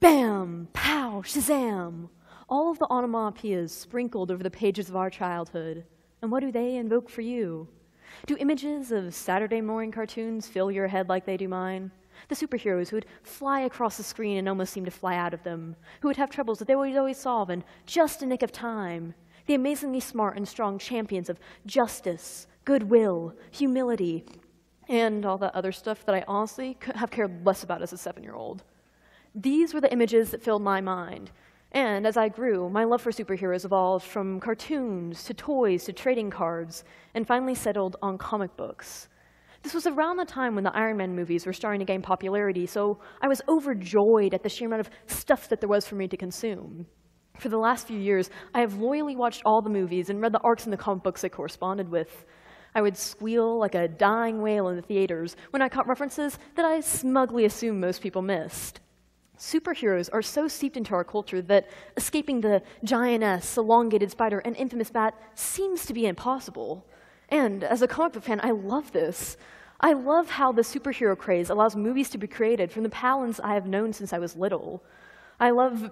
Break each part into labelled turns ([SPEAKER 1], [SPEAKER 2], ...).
[SPEAKER 1] Bam, pow, shazam. All of the onomatopoeias sprinkled over the pages of our childhood. And what do they invoke for you? Do images of Saturday morning cartoons fill your head like they do mine? The superheroes who would fly across the screen and almost seem to fly out of them, who would have troubles that they would always solve in just a nick of time. The amazingly smart and strong champions of justice, goodwill, humility, and all that other stuff that I honestly could have cared less about as a 7-year-old. These were the images that filled my mind. And as I grew, my love for superheroes evolved from cartoons to toys to trading cards, and finally settled on comic books. This was around the time when the Iron Man movies were starting to gain popularity, so I was overjoyed at the sheer amount of stuff that there was for me to consume. For the last few years, I have loyally watched all the movies and read the arcs in the comic books they corresponded with. I would squeal like a dying whale in the theaters when I caught references that I smugly assumed most people missed. Superheroes are so seeped into our culture that escaping the giantess, elongated spider, and infamous bat seems to be impossible. And as a comic book fan, I love this. I love how the superhero craze allows movies to be created from the talents I have known since I was little. I love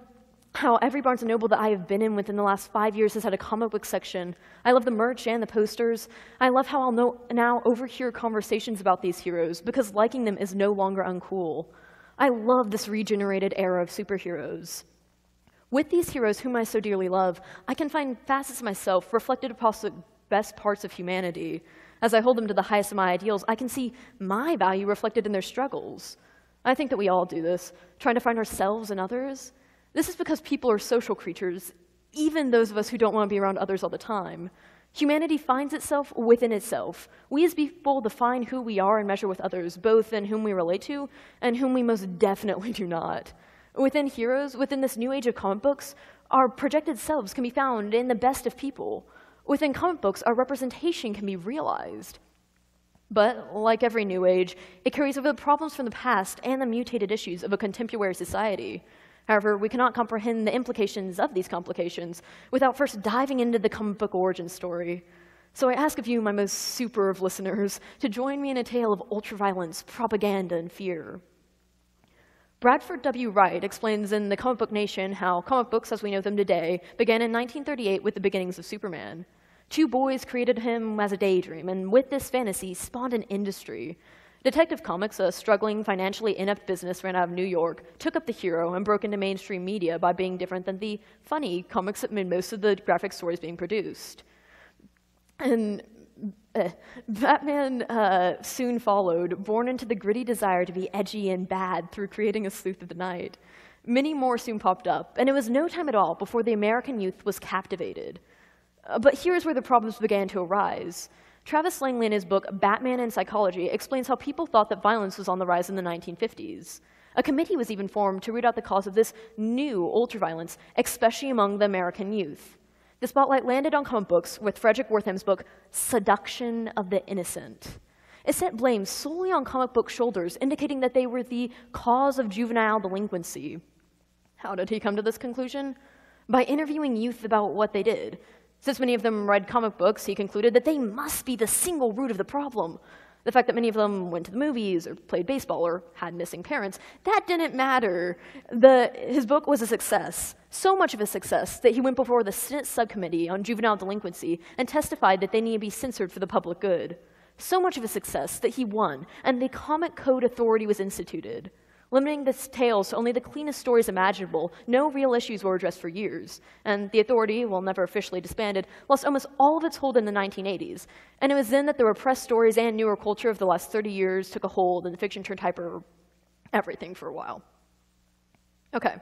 [SPEAKER 1] how every Barnes & Noble that I have been in within the last 5 years has had a comic book section. I love the merch and the posters. I love how I'll now overhear conversations about these heroes because liking them is no longer uncool. I love this regenerated era of superheroes. With these heroes whom I so dearly love, I can find facets of myself reflected across the best parts of humanity. As I hold them to the highest of my ideals, I can see my value reflected in their struggles. I think that we all do this, trying to find ourselves in others. This is because people are social creatures, even those of us who don't want to be around others all the time. Humanity finds itself within itself. We as people define who we are and measure with others, both in whom we relate to and whom we most definitely do not. Within heroes, within this new age of comic books, our projected selves can be found in the best of people. Within comic books, our representation can be realized. But, like every new age, it carries over the problems from the past and the mutated issues of a contemporary society. However, we cannot comprehend the implications of these complications without first diving into the comic book origin story. So I ask of you, my most super of listeners, to join me in a tale of ultraviolence, propaganda, and fear. Bradford W. Wright explains in The Comic Book Nation how comic books as we know them today began in 1938 with the beginnings of Superman. 2 boys created him as a daydream, and with this fantasy spawned an industry. Detective Comics, a struggling, financially inept business ran out of New York, took up the hero and broke into mainstream media by being different than the funny comics that made most of the graphic stories being produced. And Batman soon followed, born into the gritty desire to be edgy and bad through creating a sleuth of the night. Many more soon popped up, and it was no time at all before the American youth was captivated. But here's where the problems began to arise. Travis Langley, in his book Batman and Psychology, explains how people thought that violence was on the rise in the 1950s. A committee was even formed to root out the cause of this new ultraviolence, especially among the American youth. The spotlight landed on comic books with Frederick Wertham's book, Seduction of the Innocent. It set blame solely on comic book shoulders, indicating that they were the cause of juvenile delinquency. How did he come to this conclusion? By interviewing youth about what they did. Since many of them read comic books, he concluded that they must be the single root of the problem. The fact that many of them went to the movies or played baseball or had missing parents, that didn't matter. His book was a success, so much of a success that he went before the Senate Subcommittee on Juvenile Delinquency and testified that they need to be censored for the public good. So much of a success that he won, and the Comic Code Authority was instituted. Limiting the tales to only the cleanest stories imaginable, no real issues were addressed for years, and the authority, while never officially disbanded, lost almost all of its hold in the 1980s. And it was then that the repressed stories and newer culture of the last 30 years took a hold, and the fiction turned hyper everything for a while. Okay,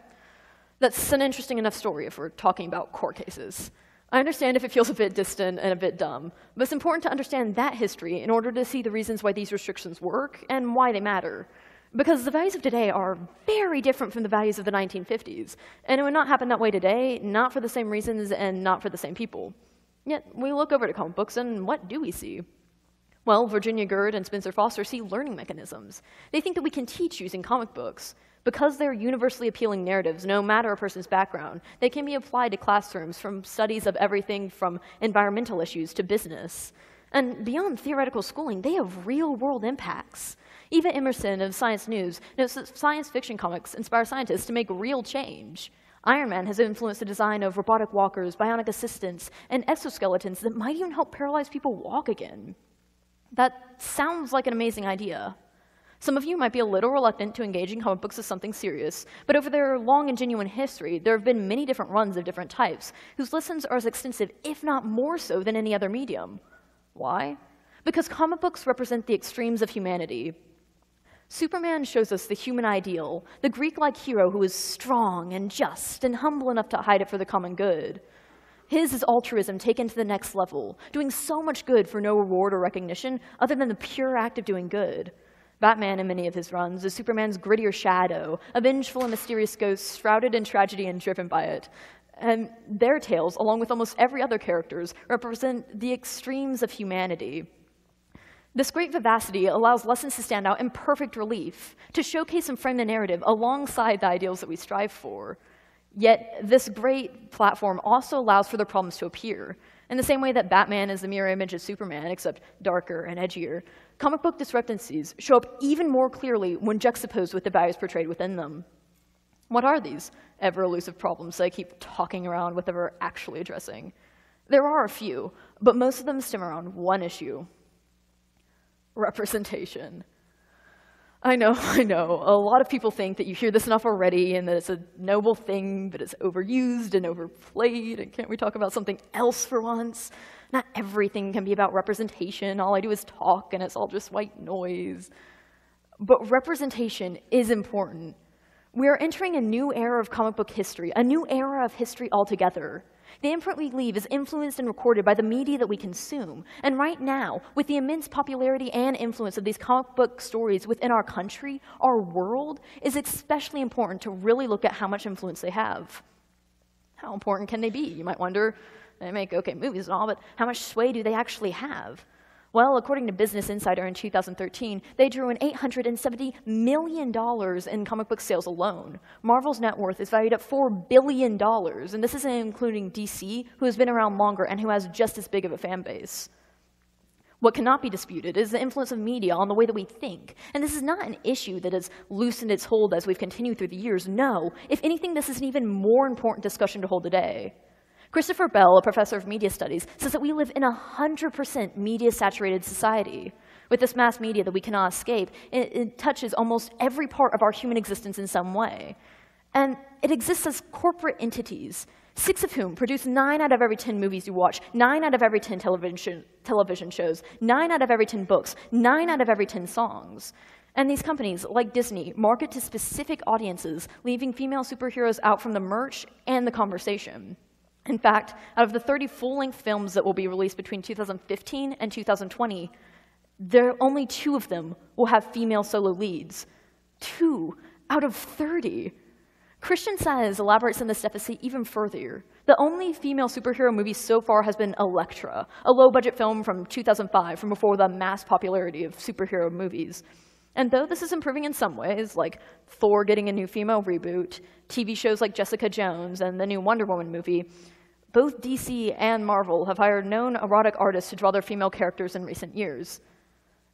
[SPEAKER 1] that's an interesting enough story if we're talking about court cases. I understand if it feels a bit distant and a bit dumb, but it's important to understand that history in order to see the reasons why these restrictions work and why they matter. Because the values of today are very different from the values of the 1950s. And it would not happen that way today, not for the same reasons and not for the same people. Yet, we look over to comic books, and what do we see? Well, Virginia Gurd and Spencer Foster see learning mechanisms. They think that we can teach using comic books. Because they're universally appealing narratives, no matter a person's background, they can be applied to classrooms from studies of everything from environmental issues to business. And beyond theoretical schooling, they have real-world impacts. Eva Emerson of Science News notes that science fiction comics inspire scientists to make real change. Iron Man has influenced the design of robotic walkers, bionic assistants, and exoskeletons that might even help paralyzed people walk again. That sounds like an amazing idea. Some of you might be a little reluctant to engage in comic books as something serious, but over their long and genuine history, there have been many different runs of different types, whose lessons are as extensive, if not more so, than any other medium. Why? Because comic books represent the extremes of humanity. Superman shows us the human ideal, the Greek-like hero who is strong and just and humble enough to hide it for the common good. His is altruism taken to the next level, doing so much good for no reward or recognition other than the pure act of doing good. Batman, in many of his runs, is Superman's grittier shadow, a vengeful and mysterious ghost shrouded in tragedy and driven by it. And their tales, along with almost every other character's, represent the extremes of humanity. This great vivacity allows lessons to stand out in perfect relief, to showcase and frame the narrative alongside the ideals that we strive for. Yet, this great platform also allows for the problems to appear. In the same way that Batman is the mirror image of Superman, except darker and edgier, comic book discrepancies show up even more clearly when juxtaposed with the values portrayed within them. What are these ever-elusive problems that I keep talking around without ever actually addressing? There are a few, but most of them stem around one issue: representation. I know. A lot of people think that you hear this enough already and that it's a noble thing, but it's overused and overplayed, and can't we talk about something else for once? Not everything can be about representation. All I do is talk, and it's all just white noise. But representation is important. We are entering a new era of comic book history, a new era of history altogether. The imprint we leave is influenced and recorded by the media that we consume. And right now, with the immense popularity and influence of these comic book stories within our country, our world, is especially important to really look at how much influence they have. How important can they be? You might wonder. They make okay movies and all, but how much sway do they actually have? Well, according to Business Insider in 2013, they drew in $870 million in comic book sales alone. Marvel's net worth is valued at $4 billion, and this isn't including DC, who has been around longer and who has just as big of a fan base. What cannot be disputed is the influence of media on the way that we think. And this is not an issue that has loosened its hold as we've continued through the years. No, if anything, this is an even more important discussion to hold today. Christopher Bell, a professor of media studies, says that we live in a 100% media-saturated society. With this mass media that we cannot escape, it touches almost every part of our human existence in some way. And it exists as corporate entities, 6 of whom produce 9 out of every 10 movies you watch, 9 out of every 10 television shows, 9 out of every 10 books, 9 out of every 10 songs. And these companies, like Disney, market to specific audiences, leaving female superheroes out from the merch and the conversation. In fact, out of the 30 full-length films that will be released between 2015 and 2020, only 2 of them will have female solo leads. 2 out of 30. Christian Science elaborates on this deficit even further. The only female superhero movie so far has been Elektra, a low-budget film from 2005, from before the mass popularity of superhero movies. And though this is improving in some ways, like Thor getting a new female reboot, TV shows like Jessica Jones, and the new Wonder Woman movie, both DC and Marvel have hired known erotic artists to draw their female characters in recent years.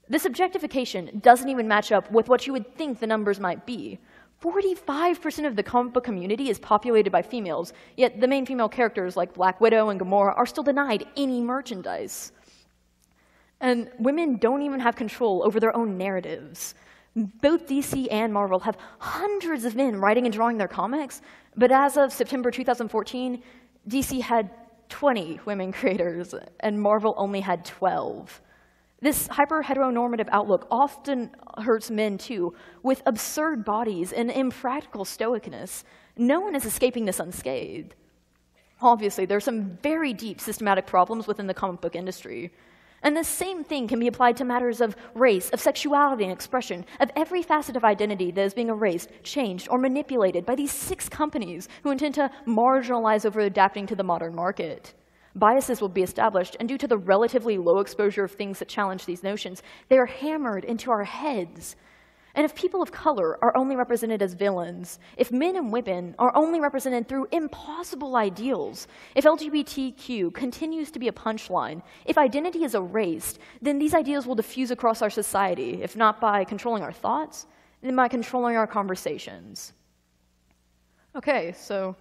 [SPEAKER 1] This objectification doesn't even match up with what you would think the numbers might be. 45% of the comic book community is populated by females, yet the main female characters like Black Widow and Gamora are still denied any merchandise. And women don't even have control over their own narratives. Both DC and Marvel have hundreds of men writing and drawing their comics, but as of September 2014, DC had 20 women creators, and Marvel only had 12. This hyper-heteronormative outlook often hurts men, too, with absurd bodies and impractical stoicness. No one is escaping this unscathed. Obviously, there are some very deep systematic problems within the comic book industry. And the same thing can be applied to matters of race, of sexuality and expression, of every facet of identity that is being erased, changed, or manipulated by these 6 companies who intend to marginalize over adapting to the modern market. Biases will be established, and due to the relatively low exposure of things that challenge these notions, they are hammered into our heads. And if people of color are only represented as villains, if men and women are only represented through impossible ideals, if LGBTQ continues to be a punchline, if identity is erased, then these ideas will diffuse across our society, if not by controlling our thoughts, then by controlling our conversations. Okay, so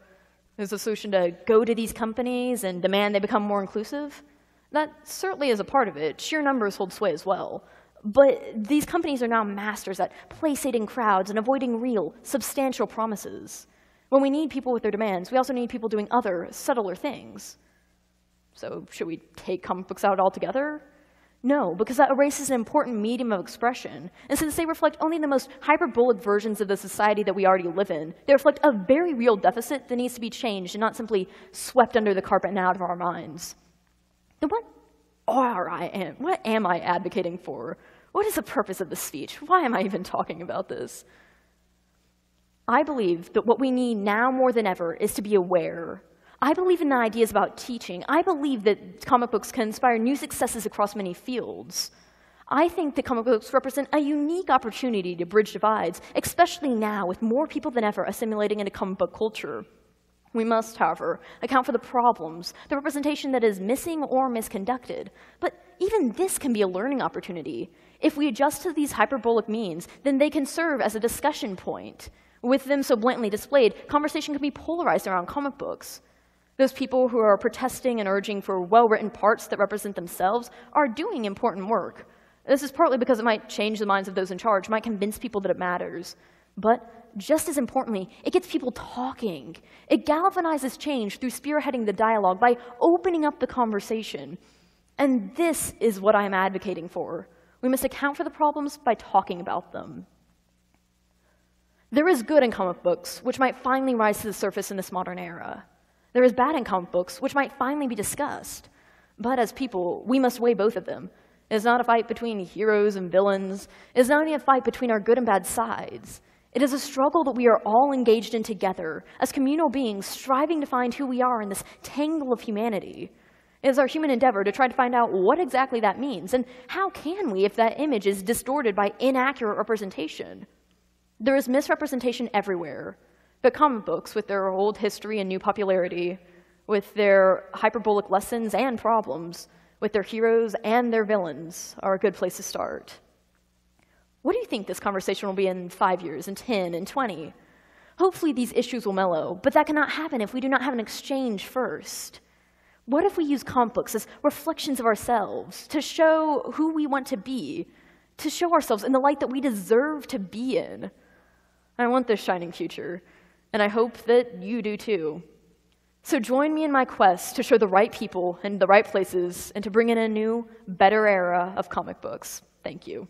[SPEAKER 1] is the solution to go to these companies and demand they become more inclusive? That certainly is a part of it. Sheer numbers hold sway as well. But these companies are now masters at placating crowds and avoiding real, substantial promises. When we need people with their demands, we also need people doing other, subtler things. So should we take comic books out altogether? No, because that erases an important medium of expression. And since they reflect only the most hyperbolic versions of the society that we already live in, they reflect a very real deficit that needs to be changed and not simply swept under the carpet and out of our minds. Then what am I advocating for? What is the purpose of this speech? Why am I even talking about this? I believe that what we need now more than ever is to be aware. I believe in the ideas about teaching. I believe that comic books can inspire new successes across many fields. I think that comic books represent a unique opportunity to bridge divides, especially now with more people than ever assimilating into comic book culture. We must, however, account for the problems, the representation that is missing or misconducted. But even this can be a learning opportunity. If we adjust to these hyperbolic means, then they can serve as a discussion point. With them so blatantly displayed, conversation can be polarized around comic books. Those people who are protesting and urging for well-written parts that represent themselves are doing important work. This is partly because it might change the minds of those in charge, might convince people that it matters. But just as importantly, it gets people talking. It galvanizes change through spearheading the dialogue by opening up the conversation. And this is what I'm advocating for. We must account for the problems by talking about them. There is good in comic books, which might finally rise to the surface in this modern era. There is bad in comic books, which might finally be discussed. But as people, we must weigh both of them. It is not a fight between heroes and villains. It is not only a fight between our good and bad sides. It is a struggle that we are all engaged in together, as communal beings striving to find who we are in this tangle of humanity. It is our human endeavor to try to find out what exactly that means, and how can we if that image is distorted by inaccurate representation? There is misrepresentation everywhere, but comic books, with their old history and new popularity, with their hyperbolic lessons and problems, with their heroes and their villains, are a good place to start. What do you think this conversation will be in 5 years, in 10, in 20? Hopefully these issues will mellow, but that cannot happen if we do not have an exchange first. What if we use comic books as reflections of ourselves, to show who we want to be, to show ourselves in the light that we deserve to be in? I want this shining future, and I hope that you do too. So join me in my quest to show the right people in the right places and to bring in a new, better era of comic books. Thank you.